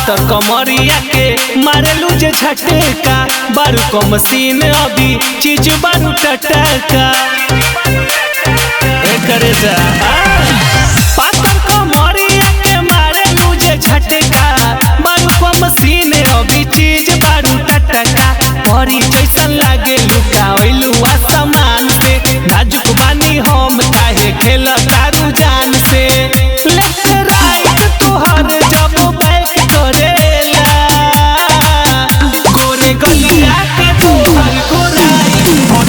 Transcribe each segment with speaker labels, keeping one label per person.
Speaker 1: पातर कमरिया के मारेलू जे झटका बारू को मशीन अभी चीज बारू टटका करे जा पातर कमरिया के मारेलू जे झटका बारू को मशीन अभी चीज बारू टटका परी जैसन लागे लुकाइलू आसमान से नाजुक बानी हम काहे खेला तारू जान से लेफ्ट राइट तोहर जब बैक करेला गोरे गलिया के तोहर गोराई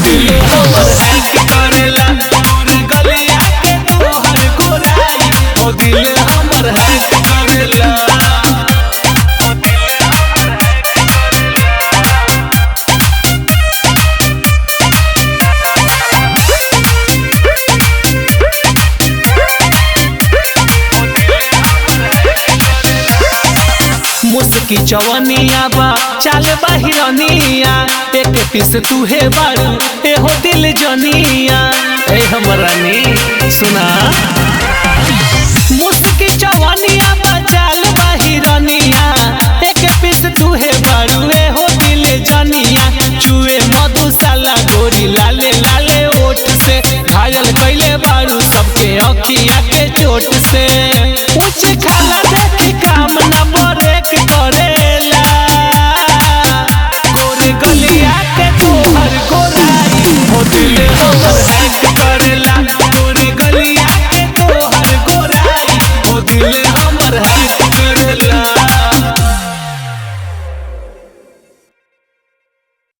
Speaker 1: दिल हमर हैक करेला गोरे गलिया के तोहर गोराई ओ दिल हमर हैक करेला मुस्की चवनिया बा चाल बाहिरनिया एक पीस तूहे बारू ए हो दिल जनिया ए हमरानी सुना मुस्की चवनिया बा चाल बाहिरनिया एक पीस तूहे बारू ए हो दिल जनिया चुए मधुशाला गोरी लाले लाले ओठ से घायल कैले बारू सबके अखिया के चोट से ऊंचे खाला देख काम ना ब्रेक करे